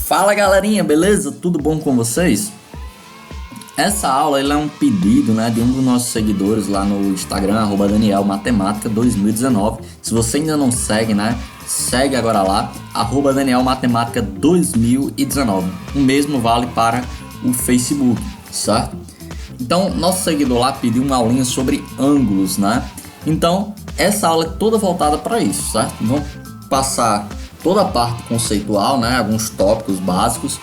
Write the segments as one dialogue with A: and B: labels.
A: Fala galerinha, beleza? Tudo bom com vocês? Essa aula é um pedido, de um dos nossos seguidores lá no Instagram, @DanielMatemática2019. Se você ainda não segue, segue agora lá, @DanielMatemática2019. O mesmo vale para o Facebook, certo? Então, nosso seguidor lá pediu uma aulinha sobre ângulos, Então, essa aula é toda voltada para isso, certo? Vamos passar toda a parte conceitual, alguns tópicos básicos,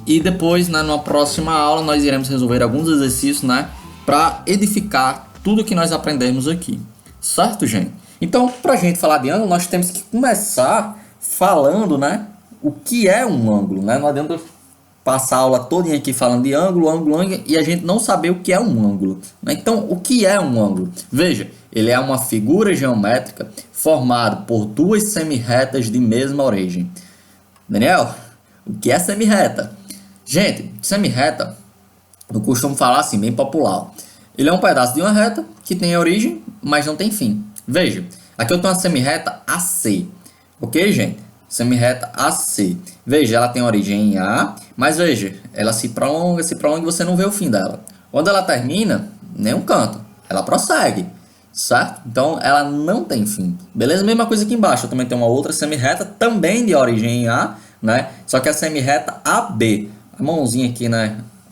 A: e depois, numa próxima aula, nós iremos resolver alguns exercícios, para edificar tudo que nós aprendemos aqui, certo, gente? Então, para a gente falar de ângulo, nós temos que começar falando, o que é um ângulo, Não adianta passar a aula toda aqui falando de ângulo, e a gente não saber o que é um ângulo, Então, o que é um ângulo? Veja, ele é uma figura geométrica formada por duas semirretas de mesma origem. Daniel, o que é semirreta? Gente, semirreta, eu costumo falar assim, bem popular. Ele é um pedaço de uma reta que tem origem, mas não tem fim. Veja, aqui eu tenho uma semirreta AC. Ok, gente? Semirreta AC. Veja, ela tem origem em A, mas veja, ela se prolonga e você não vê o fim dela. Quando ela termina, nenhum canto, ela prossegue, certo? Então, ela não tem fim. Beleza? Mesma coisa aqui embaixo, eu também tenho uma outra semirreta, também de origem em A, Só que a semirreta AB. A mãozinha aqui,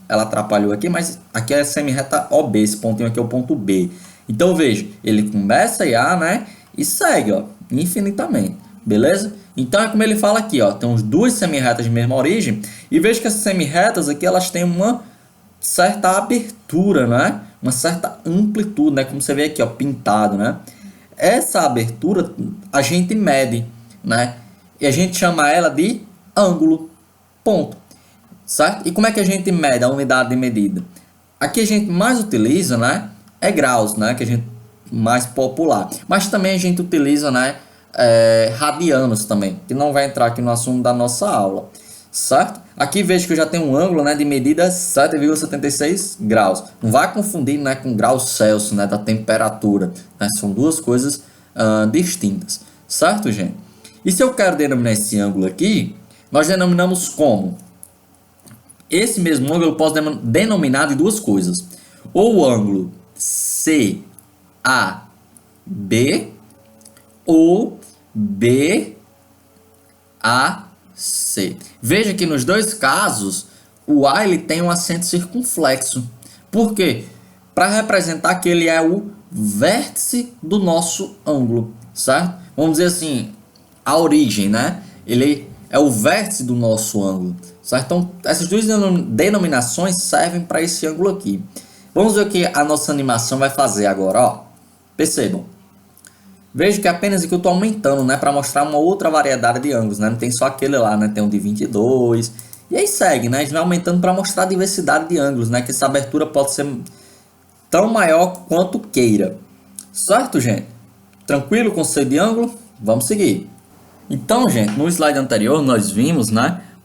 A: ela atrapalhou aqui, mas aqui é a semirreta OB, esse pontinho aqui é o ponto B. Então, veja, ele começa em A, e segue, infinitamente, beleza? Então, é como ele fala aqui, tem duas semirretas de mesma origem, e veja que essas semirretas aqui, elas têm uma certa abertura, Uma certa amplitude, como você vê aqui, pintado, Essa abertura a gente mede, E a gente chama ela de ângulo, ponto. Certo? E como é que a gente mede a unidade de medida? Aqui a gente mais utiliza, é graus, que a gente mais popular. Mas também a gente utiliza, radianos também, que não vai entrar aqui no assunto da nossa aula, certo? Aqui vejo que eu já tenho um ângulo, de medida 7,76 graus. Não vai confundir, com graus Celsius, da temperatura, São duas coisas distintas, certo, gente? E se eu quero denominar esse ângulo aqui, nós denominamos como? Esse mesmo ângulo eu posso denominar de duas coisas. Ou o ângulo CAB ou BAC. Veja que nos dois casos, o A ele tem um acento circunflexo. Por quê? Para representar que ele é o vértice do nosso ângulo, certo? Vamos dizer assim, a origem, Ele é o vértice do nosso ângulo, certo? Então, essas duas denominações servem para esse ângulo aqui. Vamos ver o que a nossa animação vai fazer agora, Percebam. Veja que apenas aqui eu estou aumentando, para mostrar uma outra variedade de ângulos, Não tem só aquele lá, Tem um de 22. E aí segue, A gente vai aumentando para mostrar a diversidade de ângulos, Que essa abertura pode ser tão maior quanto queira. Certo, gente? Tranquilo com o conceito de ângulo? Vamos seguir. Então, gente, no slide anterior nós vimos,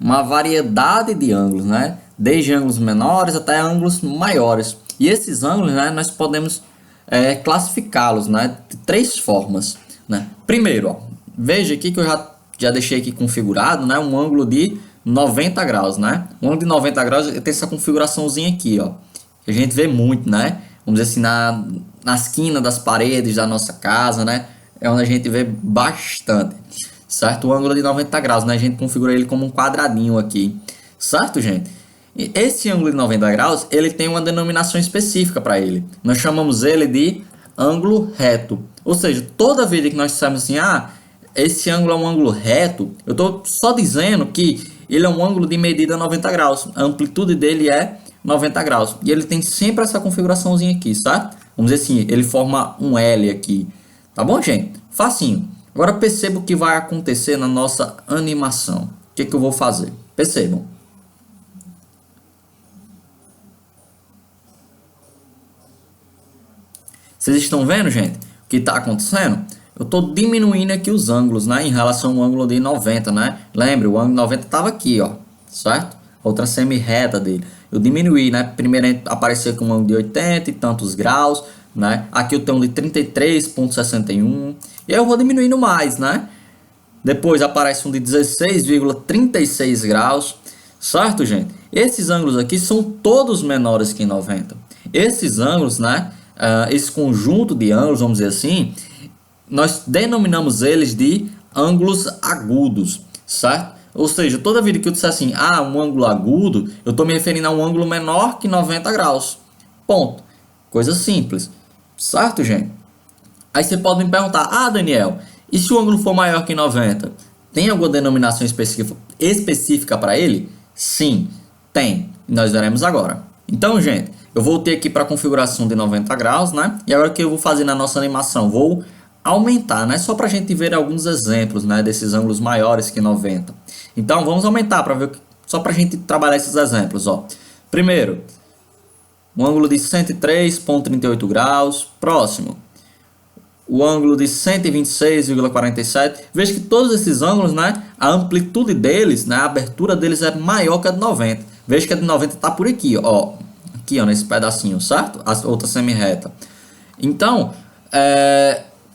A: uma variedade de ângulos, Desde ângulos menores até ângulos maiores. E esses ângulos, nós podemos classificá-los, de três formas, Primeiro, veja aqui que eu já deixei aqui configurado, um ângulo de 90 graus, Um ângulo de 90 graus tem essa configuraçãozinha aqui, que a gente vê muito, Vamos dizer assim, na esquina das paredes da nossa casa, É onde a gente vê bastante. Certo? O ângulo de 90 graus, A gente configura ele como um quadradinho aqui. Certo, gente? E esse ângulo de 90 graus, ele tem uma denominação específica para ele. Nós chamamos ele de ângulo reto. Ou seja, toda vez que nós dissemos assim, esse ângulo é um ângulo reto, eu estou só dizendo que ele é um ângulo de medida 90 graus. A amplitude dele é 90 graus. E ele tem sempre essa configuraçãozinha aqui, certo? Vamos dizer assim, ele forma um L aqui. Tá bom, gente? Facinho. Agora perceba o que vai acontecer na nossa animação. O que eu vou fazer? Percebam. Vocês estão vendo, gente? O que está acontecendo? Eu estou diminuindo aqui os ângulos, em relação ao ângulo de 90, Lembre, o ângulo de 90 estava aqui, certo? Outra semirreta dele. Eu diminuí, Primeiro apareceu com um ângulo de 80 e tantos graus, Aqui eu tenho um de 33,61. E aí eu vou diminuindo mais, Depois aparece um de 16,36 graus. certo, gente? Esses ângulos aqui são todos menores que 90. Esses ângulos, né, esse conjunto de ângulos, vamos dizer assim, nós denominamos eles de ângulos agudos, certo? Ou seja, toda vez que eu disser assim, um ângulo agudo, eu estou me referindo a um ângulo menor que 90 graus. Ponto. Coisa simples. Certo, gente? Aí você pode me perguntar, Daniel, e se o ângulo for maior que 90? Tem alguma denominação específica para ele? Sim, tem. E nós veremos agora. Então, gente, eu voltei aqui para a configuração de 90 graus, né? E agora o que eu vou fazer na nossa animação? Vou aumentar, né? Só para a gente ver alguns exemplos, né? Desses ângulos maiores que 90. Então, vamos aumentar para ver, só para a gente trabalhar esses exemplos, ó. Primeiro, um ângulo de 103,38 graus. Próximo, o ângulo de 126,47. Veja que todos esses ângulos, né, a amplitude deles, né, a abertura deles é maior que a de 90. Veja que a de 90 está por aqui, ó. Aqui, ó, nesse pedacinho, certo? A outra semi-reta. Então,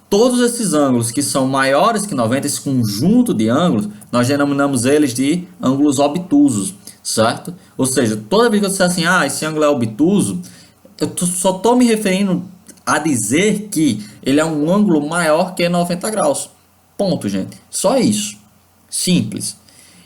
A: todos esses ângulos que são maiores que 90, esse conjunto de ângulos, nós denominamos eles de ângulos obtusos, certo? Ou seja, toda vez que eu disser assim, esse ângulo é obtuso, eu só estou me referindo a dizer que ele é um ângulo maior que 90 graus. Ponto, gente. Só isso. Simples.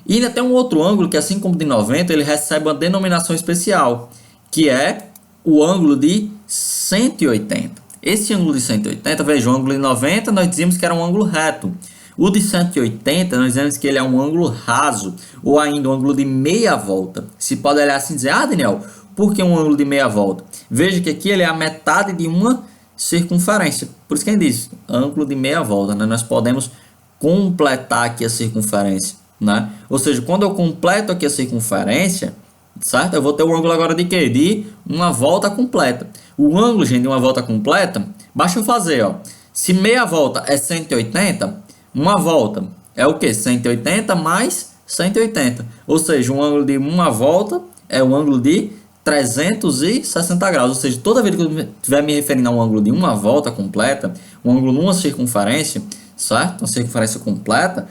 A: E ainda tem um outro ângulo que, assim como de 90, ele recebe uma denominação especial, que é o ângulo de 180. Esse ângulo de 180, veja, o ângulo de 90 nós dizíamos que era um ângulo reto. O de 180 nós dizemos que ele é um ângulo raso, ou ainda um ângulo de meia volta. Se pode olhar assim e dizer, Daniel, por que um ângulo de meia volta? Veja que aqui ele é a metade de uma circunferência. Por isso que a gente diz ângulo de meia volta, né? Nós podemos completar aqui a circunferência, né? Ou seja, quando eu completo aqui a circunferência, certo? Eu vou ter o ângulo agora de quê? De uma volta completa. O ângulo, gente, de uma volta completa, basta eu fazer, ó. Se meia volta é 180, uma volta é o quê? 180 mais 180. Ou seja, um ângulo de uma volta é um ângulo de 360 graus. Ou seja, toda vez que eu estiver me referindo a um ângulo de uma volta completa, um ângulo numa circunferência, certo? Uma circunferência completa,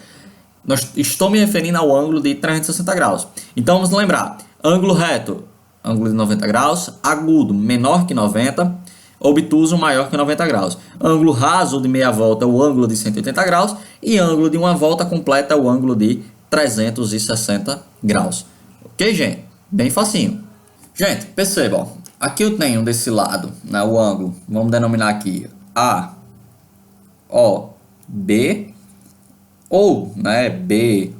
A: estou me referindo ao ângulo de 360 graus. Então, vamos lembrar. Ângulo reto, ângulo de 90 graus. Agudo, menor que 90. Obtuso, maior que 90 graus. Ângulo raso de meia volta é o ângulo de 180 graus. E ângulo de uma volta completa é o ângulo de 360 graus. Ok, gente? Bem facinho. Gente, percebam. Aqui eu tenho desse lado, né, o ângulo. Vamos denominar aqui A, O, B. Ou, né, B,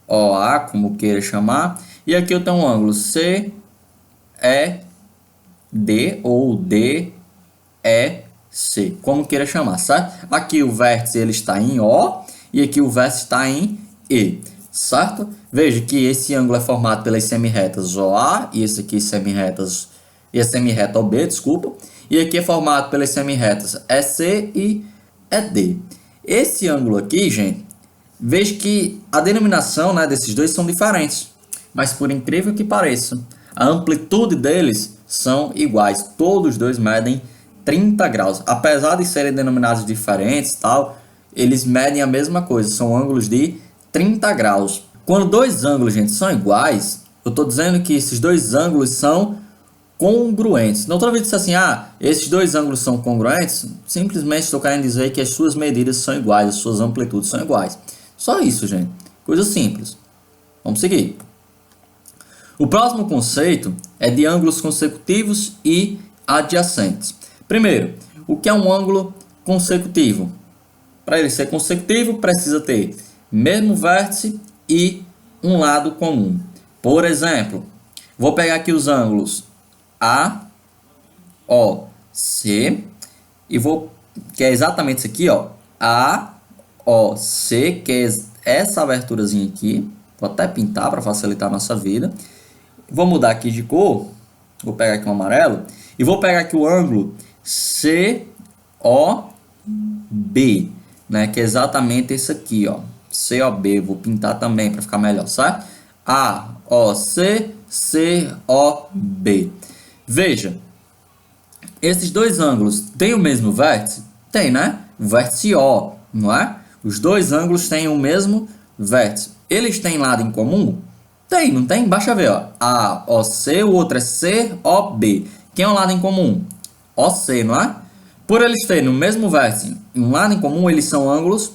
A: O, A, como queira chamar. E aqui eu tenho um ângulo C, E, D ou D, E, C, como queira chamar, certo? Aqui o vértice ele está em O e aqui o vértice está em E, certo? Veja que esse ângulo é formado pelas semirretas OA e esse aqui semirretas, e a semirreta OB, desculpa. E aqui é formado pelas semirretas EC e ED. Esse ângulo aqui, gente, veja que a denominação, né, desses dois são diferentes. Mas por incrível que pareça, a amplitude deles são iguais. Todos os dois medem 30 graus. Apesar de serem denominados diferentes, tal, eles medem a mesma coisa. São ângulos de 30 graus. Quando dois ângulos, gente, são iguais, eu estou dizendo que esses dois ângulos são congruentes. Não estou vendo isso assim, esses dois ângulos são congruentes. Simplesmente estou querendo dizer que as suas medidas são iguais, as suas amplitudes são iguais. Só isso, gente. Coisa simples. Vamos seguir. O próximo conceito é de ângulos consecutivos e adjacentes. Primeiro, o que é um ângulo consecutivo? Para ele ser consecutivo, precisa ter mesmo vértice e um lado comum. Por exemplo, vou pegar aqui os ângulos A, O, C e que é exatamente isso aqui, ó, A, O, C, que é essa aberturazinha aqui. Vou até pintar para facilitar a nossa vida. Vou mudar aqui de cor, vou pegar aqui um amarelo, e vou pegar aqui o ângulo COB, né, que é exatamente esse aqui, ó, COB, vou pintar também para ficar melhor, certo? AOC, COB. Veja, esses dois ângulos têm o mesmo vértice? Tem, né? O vértice O, não é? Os dois ângulos têm o mesmo vértice. Eles têm lado em comum? Tem, não tem? Basta ver, ó. AOC, o outro é COB. Quem é um lado em comum? OC, não é? Por eles terem no mesmo vértice um lado em comum, eles são ângulos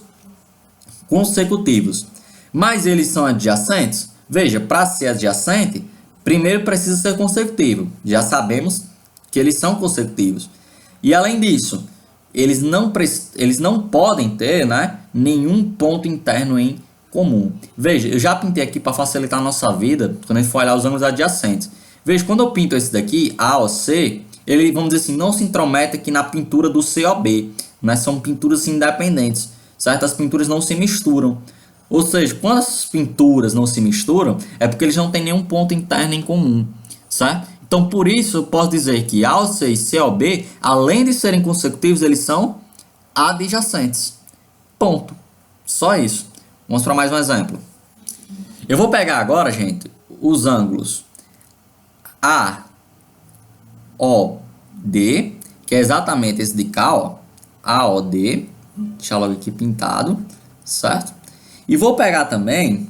A: consecutivos. Mas eles são adjacentes? Veja, para ser adjacente, primeiro precisa ser consecutivo. Já sabemos que eles são consecutivos. E além disso, eles não podem ter, né, nenhum ponto interno em comum. Veja, eu já pintei aqui para facilitar a nossa vida, quando a gente for olhar os ângulos adjacentes. Veja, quando eu pinto esse daqui, AOC, ele, vamos dizer assim, não se intromete aqui na pintura do COB, né? São pinturas independentes, certo? As pinturas não se misturam. Ou seja, quando as pinturas não se misturam, é porque eles não têm nenhum ponto interno em comum, certo? Então, por isso, eu posso dizer que AOC e COB, além de serem consecutivos, eles são adjacentes. Ponto. Só isso. Vamos para mais um exemplo. Eu vou pegar agora, gente, os ângulos AOD, que é exatamente esse de cá, ó, AOD, deixar logo aqui pintado, certo? E vou pegar também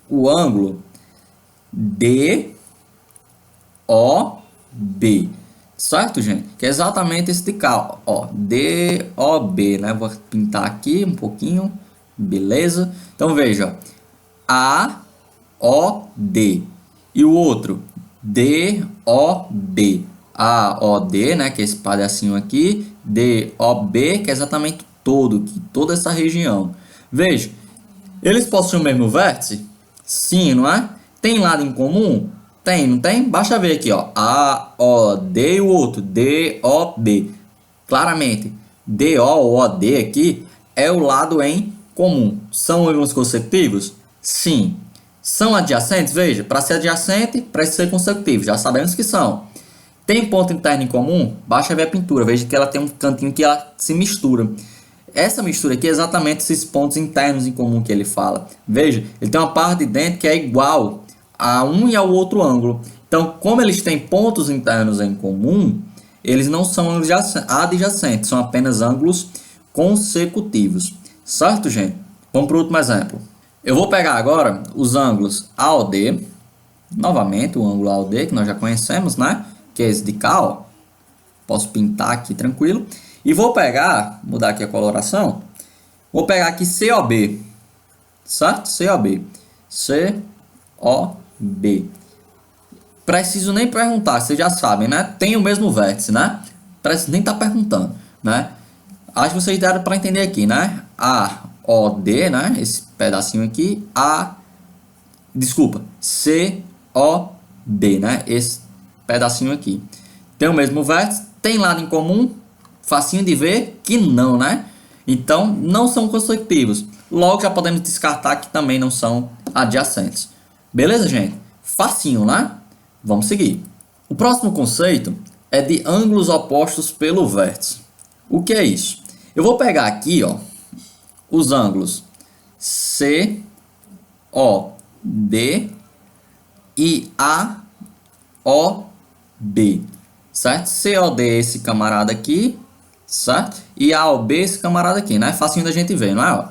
A: o ângulo DOB, certo, gente? Que é exatamente esse de cá, ó, DOB, né? Vou pintar aqui um pouquinho, beleza? Então veja, AOD e o outro DOB, AOD, né? Que é esse pedacinho aqui, DOB, que é exatamente toda essa região. Veja, eles possuem o mesmo vértice? Sim, não é? Tem lado em comum? Tem, não tem? Basta ver aqui, ó. AOD e o outro, DOB. Claramente, DO ou OD aqui é o lado em comum. São ângulos consecutivos? Sim. São adjacentes? Veja, para ser adjacente, precisa ser consecutivo. Já sabemos que são. Tem ponto interno em comum? Basta ver a pintura. Veja que ela tem um cantinho que ela se mistura. Essa mistura aqui é exatamente esses pontos internos em comum que ele fala. Veja, ele tem uma parte de dentro que é igual a um e ao outro ângulo. Então, como eles têm pontos internos em comum, eles não são ângulos adjacentes, são apenas ângulos consecutivos. Certo, gente? Vamos para o último exemplo. Eu vou pegar agora os ângulos AOD, novamente o ângulo AOD que nós já conhecemos, né? Que é esse de cá, ó. Posso pintar aqui tranquilo. E vou pegar, mudar aqui a coloração, vou pegar aqui COB, certo? COB. COB. Preciso nem perguntar, vocês já sabem, né? Tem o mesmo vértice, né? Preciso nem estar perguntando, né? Acho que vocês deram para entender aqui, né? AOD, né? Esse pedacinho aqui. COB, né? Esse pedacinho aqui. Tem o mesmo vértice, tem lado em comum. Facinho de ver que não, né? Então, não são consecutivos. Logo, já podemos descartar que também não são adjacentes. Beleza, gente? Facinho, né? Vamos seguir. O próximo conceito é de ângulos opostos pelo vértice. O que é isso? Eu vou pegar aqui, ó, os ângulos COD e AOB. Certo? COD é esse camarada aqui, certo? E AOB esse camarada aqui, né? Facinho da gente ver, não é? Ó.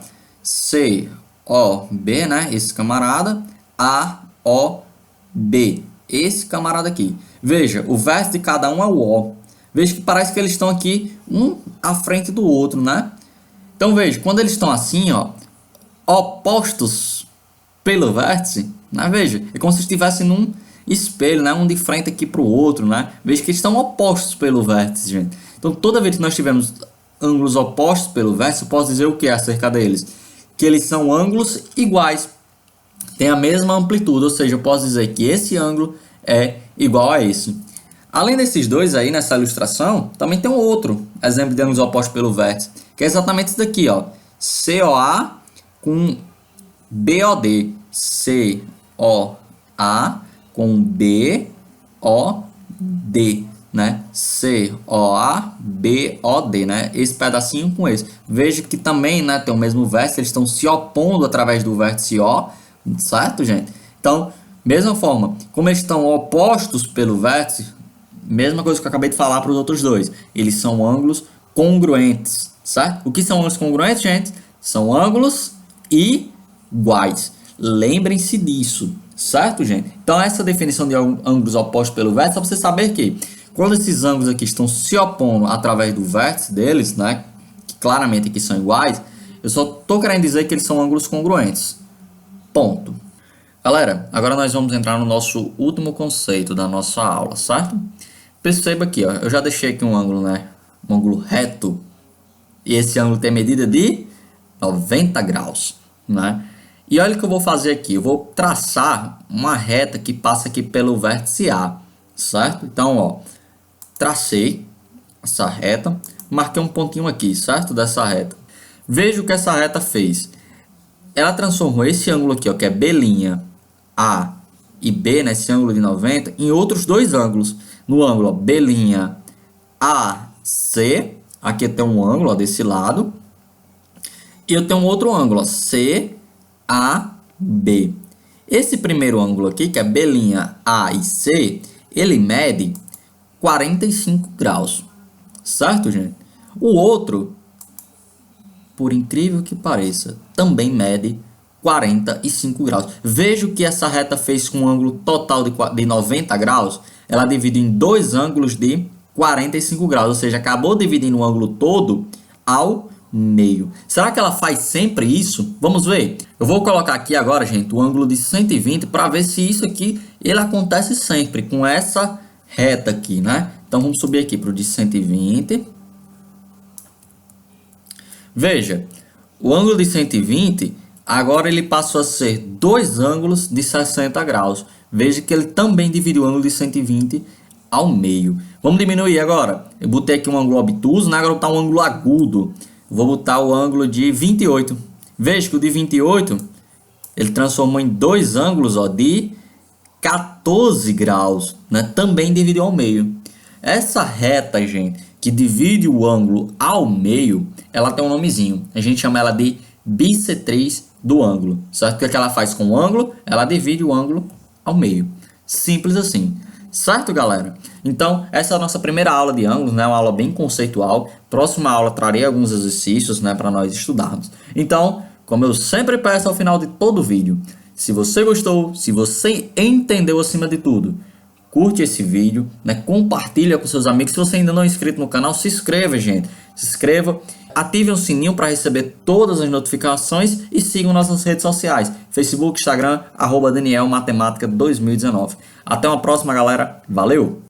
A: COB, né? Esse camarada. AOB, esse camarada aqui. Veja, o vértice de cada um é o O. Veja que parece que eles estão aqui, um à frente do outro, né? Então, veja, quando eles estão assim, ó, opostos pelo vértice, né? Veja, é como se estivessem num espelho, né? Um de frente aqui para o outro, né? Veja que eles estão opostos pelo vértice, gente. Então, toda vez que nós tivermos ângulos opostos pelo vértice, eu posso dizer o que acerca deles? Que eles são ângulos iguais, tem a mesma amplitude, ou seja, eu posso dizer que esse ângulo é igual a esse. Além desses dois aí nessa ilustração, também tem um outro exemplo de ângulos opostos pelo vértice, que é exatamente esse daqui, ó, COA com BOD, COA com BOD, né? COA-BOD, né? Esse pedacinho com esse. Veja que também, né, tem o mesmo vértice, eles estão se opondo através do vértice O, certo, gente? Então, mesma forma, como eles estão opostos pelo vértice, mesma coisa que eu acabei de falar para os outros dois. Eles são ângulos congruentes, certo? O que são ângulos congruentes, gente? São ângulos iguais. Lembrem-se disso. certo, gente? Então essa definição de ângulos opostos pelo vértice, só para você saber que quando esses ângulos aqui estão se opondo através do vértice deles, né, que claramente aqui são iguais, eu só estou querendo dizer que eles são ângulos congruentes. Ponto. Galera, agora nós vamos entrar no nosso último conceito da nossa aula, certo? Perceba aqui, ó, eu já deixei aqui um ângulo, né, um ângulo reto, e esse ângulo tem medida de 90 graus, né? E olha o que eu vou fazer aqui, eu vou traçar uma reta que passa aqui pelo vértice A, certo? Então, ó, tracei essa reta, marquei um pontinho aqui, certo? Dessa reta. Veja o que essa reta fez. Ela transformou esse ângulo aqui, ó, que é B' A e B, né, esse ângulo de 90, em outros dois ângulos. No ângulo, ó, B' AC, aqui tem um ângulo, ó, desse lado. E eu tenho um outro ângulo, ó, CAB. Esse primeiro ângulo aqui, que é B' A e C, ele mede 45 graus. Certo, gente? O outro, por incrível que pareça, também mede 45 graus. Veja o que essa reta fez com um ângulo total de 90 graus. Ela divide em dois ângulos de 45 graus, ou seja, acabou dividindo o ângulo todo ao meio. Será que ela faz sempre isso? Vamos ver. Eu vou colocar aqui agora, gente, o ângulo de 120 para ver se isso aqui ele acontece sempre com essa reta aqui, né? Então vamos subir aqui para o de 120. Veja, o ângulo de 120 agora ele passou a ser dois ângulos de 60 graus. Veja que ele também dividiu o ângulo de 120 ao meio. Vamos diminuir agora. Eu botei aqui um ângulo obtuso, né? Agora eu vou botar um ângulo agudo. Vou botar o ângulo de 28. Veja que o de 28 ele transformou em dois ângulos, ó, de 14 graus, né? Também dividiu ao meio. Essa reta, gente, que divide o ângulo ao meio, ela tem um nomezinho. A gente chama ela de bissetriz do ângulo, certo? O que ela faz com o ângulo? Ela divide o ângulo ao meio. Simples assim. Certo, galera? Então, essa é a nossa primeira aula de ângulos, né? Uma aula bem conceitual. Próxima aula trarei alguns exercícios, né, para nós estudarmos. Então, como eu sempre peço ao final de todo vídeo, se você gostou, se você entendeu acima de tudo, curte esse vídeo, né? Compartilha com seus amigos. Se você ainda não é inscrito no canal, se inscreva, gente. Se inscreva, ative o sininho para receber todas as notificações e sigam nossas redes sociais. Facebook, Instagram, @DanielMatemática2019. Até uma próxima, galera. Valeu!